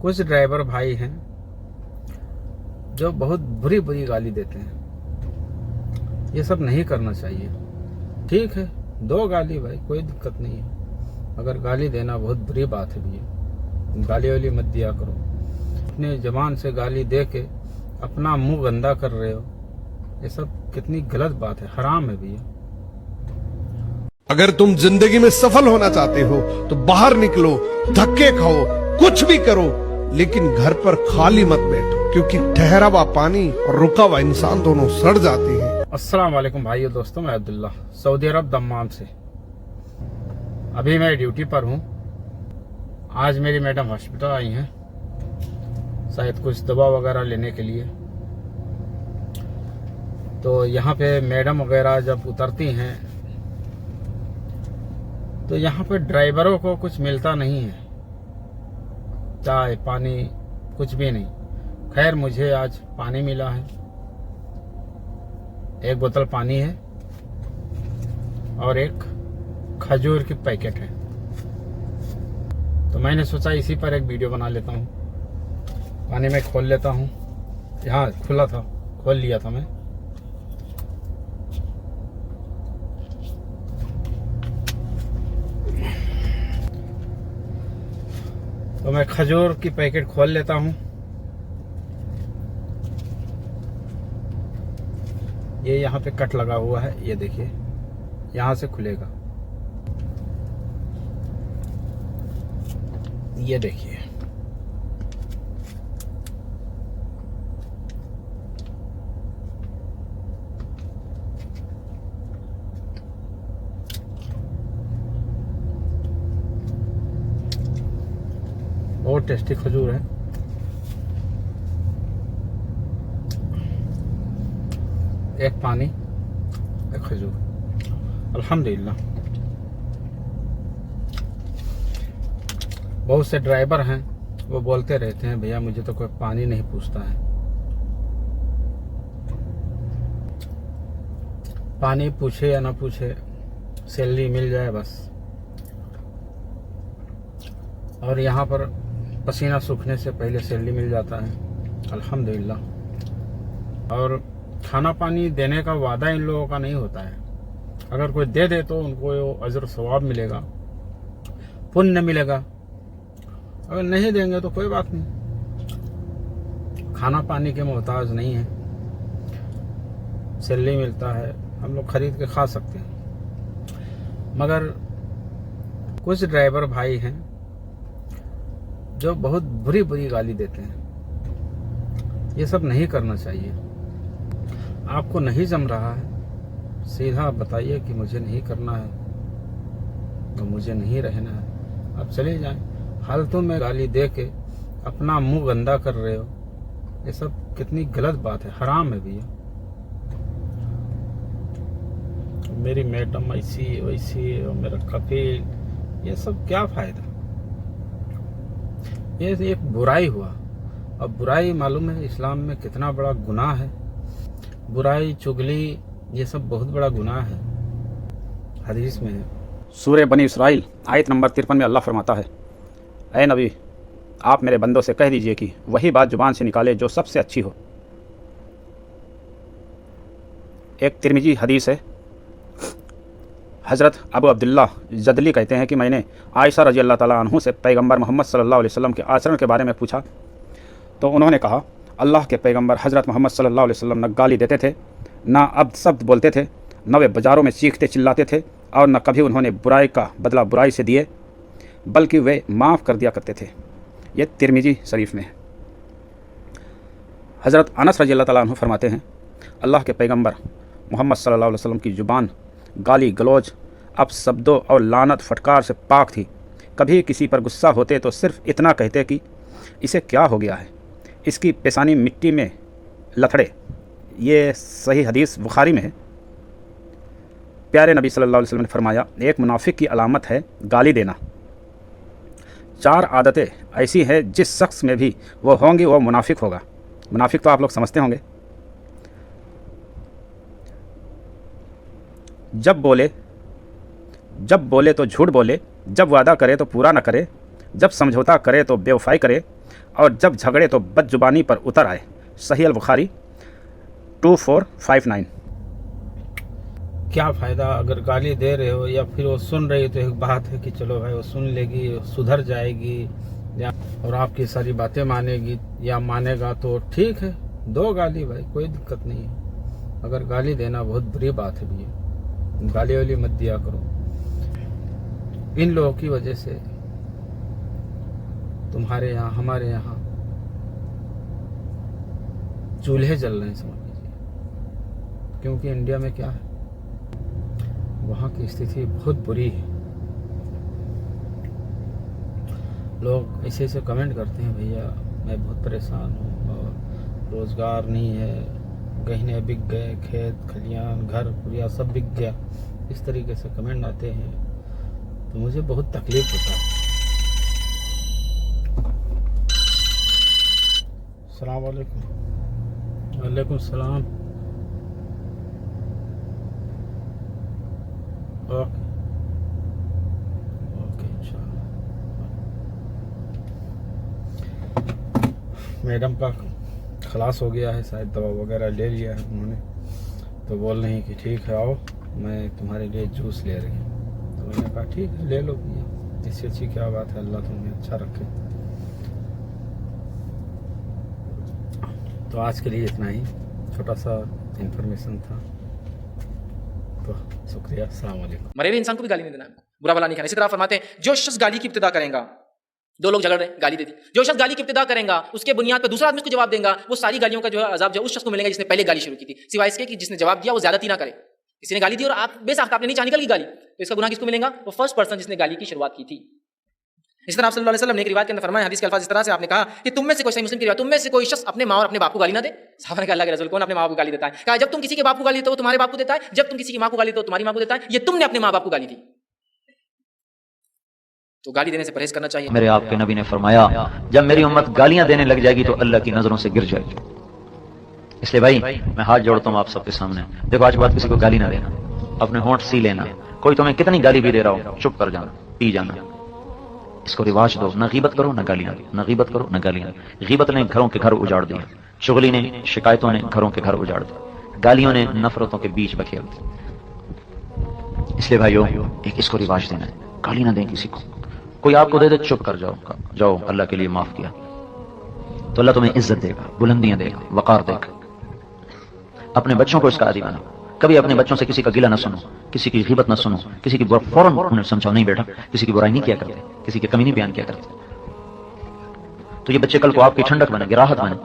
कुछ ड्राइवर भाई हैं जो बहुत बुरी बुरी गाली देते हैं। ये सब नहीं करना चाहिए। ठीक है, दो गाली भाई, कोई दिक्कत नहीं है, मगर गाली देना बहुत बुरी बात है भैया। गाली वाली मत दिया करो। अपने जबान से गाली दे के अपना मुंह गंदा कर रहे हो, ये सब कितनी गलत बात है, हराम है भैया। अगर तुम जिंदगी में सफल होना चाहते हो तो बाहर निकलो, धक्के खाओ, कुछ भी करो, लेकिन घर पर खाली मत बैठो, क्योंकि ठहरा हुआ पानी और रुका हुआ इंसान दोनों सड़ जाते हैं। अस्सलाम वालेकुम भाइयों दोस्तों, मैं अब्दुल्ला सऊदी अरब दम्माम से। अभी मैं ड्यूटी पर हूँ। आज मेरी मैडम हॉस्पिटल आई हैं, शायद कुछ दवा वगैरह लेने के लिए। तो यहाँ पे मैडम वगैरह जब उतरती हैं तो यहाँ पे ड्राइवरों को कुछ मिलता नहीं है, चाय पानी कुछ भी नहीं। खैर मुझे आज पानी मिला है, एक बोतल पानी है और एक खजूर की पैकेट है। तो मैंने सोचा इसी पर एक वीडियो बना लेता हूँ। पानी में खोल लेता हूँ, यहाँ खुला था, खोल लिया था मैं। तो मैं खजूर की पैकेट खोल लेता हूँ। ये यहाँ पे कट लगा हुआ है, ये देखिए, यहाँ से खुलेगा, ये देखिए। बहुत टेस्टी खजूर है। एक पानी, एक खजूर, अल्हम्दुलिल्लाह। बहुत से ड्राइवर हैं, वो बोलते रहते हैं भैया मुझे तो कोई पानी नहीं पूछता है। पानी पूछे या ना पूछे, सैलरी मिल जाए बस। और यहाँ पर पसीना सूखने से पहले सैलरी मिल जाता है, अल्हम्दुलिल्लाह। और खाना पानी देने का वादा इन लोगों का नहीं होता है। अगर कोई दे दे तो उनको अजर सवाब मिलेगा, पुण्य मिलेगा। अगर नहीं देंगे तो कोई बात नहीं, खाना पानी के मोहताज नहीं है, सैलरी मिलता है, हम लोग खरीद के खा सकते हैं। मगर कुछ ड्राइवर भाई हैं जो बहुत बुरी बुरी गाली देते हैं। ये सब नहीं करना चाहिए। आपको नहीं जम रहा है, सीधा बताइए कि मुझे नहीं करना है, तो मुझे नहीं रहना है, आप चले जाएं। फालतू में गाली दे के अपना मुंह गंदा कर रहे हो, ये सब कितनी गलत बात है, हराम है भैया। मेरी मैडम ऐसी वैसी और मेरा कफील, ये सब क्या फायदा। ये एक बुराई हुआ। अब बुराई मालूम है इस्लाम में कितना बड़ा गुनाह है। बुराई चुगली ये सब बहुत बड़ा गुनाह है, हदीस में है। सूरह बनी इसराइल आयत नंबर 53 में अल्लाह फरमाता है, ऐ नबी आप मेरे बंदों से कह दीजिए कि वही बात जुबान से निकाले जो सबसे अच्छी हो। एक तिरमिजी हदीस है, हज़रत अबू अब्दुल्ला जदली कहते हैं कि मैंने आयशा रजी अल्लाह ताला अन्हु से पैगंबर मोहम्मद सल्लल्लाहु अलैहि वसल्लम के आचरण के बारे में पूछा, तो उन्होंने कहा अल्लाह के पैगंबर हज़रत मोहम्मद सल्लल्लाहु अलैहि वसल्लम न गाली देते थे, ना अबशब्द बोलते थे, न वे बाज़ारों में चीखते चिल्लाते थे, और न कभी उन्होंने बुराई का बदला बुराई से दिए, बल्कि वे माफ़ कर दिया करते थे। ये तिरमिजी शरीफ में है। हज़रत अनस रजी अल्लाह ताला अन्हु फरमाते हैं अल्लाह के पैगंबर मोहम्मद सल्लल्लाहु अलैहि वसल्लम की ज़ुबान गाली गलौज अपशब्दों और लानत फटकार से पाक थी। कभी किसी पर गुस्सा होते तो सिर्फ इतना कहते कि इसे क्या हो गया है, इसकी पेशानी मिट्टी में लथड़े। ये सही हदीस बुखारी में है। प्यारे नबी सल्लल्लाहु अलैहि वसल्लम ने फरमाया, एक मुनाफिक की अलामत है गाली देना। 4 आदतें ऐसी हैं जिस शख्स में भी वो होंगी वो मुनाफिक होगा। मुनाफिक तो आप लोग समझते होंगे। जब बोले तो झूठ बोले, जब वादा करे तो पूरा न करे, जब समझौता करे तो बेवफाई करे, और जब झगड़े तो बदजुबानी पर उतर आए। सही अल बुखारी 2459। क्या फ़ायदा अगर गाली दे रहे हो या फिर वो सुन रही हो तो एक बात है कि चलो भाई वो सुन लेगी, सुधर जाएगी या और आपकी सारी बातें मानेगी या मानेगा तो ठीक है, दो गाली भाई, कोई दिक्कत नहीं है। अगर गाली देना बहुत बुरी बात है भैया, गाली वाली मत दिया करो। इन लोगों की वजह से तुम्हारे यहाँ हमारे यहाँ चूल्हे जल रहे हैं, समझ लीजिए। क्योंकि इंडिया में क्या है, वहाँ की स्थिति बहुत बुरी है। लोग ऐसे ऐसे कमेंट करते हैं, भैया मैं बहुत परेशान हूँ और रोज़गार नहीं है, गहने बिक गए, खेत खलियान घर पुरिया सब बिक गया, इस तरीके से कमेंट आते हैं तो मुझे बहुत तकलीफ होता है। अस्सलाम वालेकुम। वालेकुम सलाम। ओके ओके इंशाल्लाह। मैडम का खलास हो गया है, शायद दवा वगैरह ले लिया है उन्होंने, तो बोल रही कि ठीक है आओ मैं तुम्हारे लिए जूस ले रही हूँ। तो मैंने कहा ठीक है ले लो भैया, इससे अच्छी क्या बात है, अल्लाह तुम्हें अच्छा रखे। तो आज के लिए इतना ही, छोटा सा इन्फॉर्मेशन था, तो शुक्रिया, अस्सलाम वालेकुम। मरे हुए इंसान को भी गाली नहीं देना है, बुरा भला नहीं कहना। इसी तरह फरमाते हैं जो शख्स गाली की इब्तिदा करेगा, दो लोग झगड़ रहे हैं, गाली दे दी, जो शख्स गाली की इब्तिदा करेगा उसके बुनियाद पर दूसरा आदमी उसको जवाब देगा, वो सारी गालियों का जो है अजाब जो उस शख्स को मिलेगा जिसने पहले गाली शुरू की थी, सिवाय इसके कि जिसने जवाब दिया वो ज्यादती ना करे। किसी ने गाली दी और आप बेसाख्त आपने नीचा निकल की गाली, तो इसका गुनाह किसको मिलेगा? वो फर्स्ट पर्सन जिसने गाली की शुरुआत की थी। इस तरह आप सल्लल्लाहु अलैहि वसल्लम ने एक रिवायत के अंदर फरमाया, हदीस के अल्फाज इस तरह से आपने कहा कि तुम में से कोई, सही मुस्लिम की रिवायत, तुम में से कोई शख्स अपने माँ और अपने बाप को गाली ना दे। साहबा ने कहा अल्लाह के रसूल कौन अपने माँ बाप को गाली देता है? कहा जब तुम किसी के बाप को गाली देते हो तुम्हारे बाप को देता है, जब तुम किसी की माँ को गाली देते हो तुम्हारी माँ को देता है, ये तुमने अपने माँ बाप को गाली दी। तो गाली देने से परहेज करना चाहिए। मेरे आपके नबी ने फरमाया जब मेरी उम्मत गालियां देने लग जाएगी तो अल्लाह की नजरों से गिर जाएगी। इसलिए भाई मैं हाथ जोड़ता हूं आप सबके सामने, देखो आज बात किसी को गाली ना देना, अपने होंठ सी लेना, कोई तुम्हें कितनी गाली भी दे रहा हो चुप कर जाना, पी जाना, इसको रिवाज दो, न गीबत करो न गालियां, न गीबत करो न गालियां। गीबत ने घरों के घर उजाड़ दिए, चुगली ने शिकायतों ने घरों के घर उजाड़ दिए, गालियों ने नफरतों के बीच बखेर दिए। इसलिए भाइयों एक इसको रिवाज देना है, गाली ना दें किसी को। कोई आपको दे दे चुप कर जाओ, जाओ अल्लाह के लिए माफ किया, तो अल्लाह तुम्हें इज्जत देगा, बुलंदियां देगा, वकार देगा। अपने बच्चों को इसका आदी बनाओ, कभी अपने बच्चों से किसी का गिला ना सुनो, किसी की गीबत ना सुनो, किसी की फौरन उन्हें समझाओ नहीं बेटा किसी की बुराई नहीं किया करते, किसी की कमी नहीं बयान किया करते। तो ये बच्चे कल को आपकी ठंडक बने, राहत बने।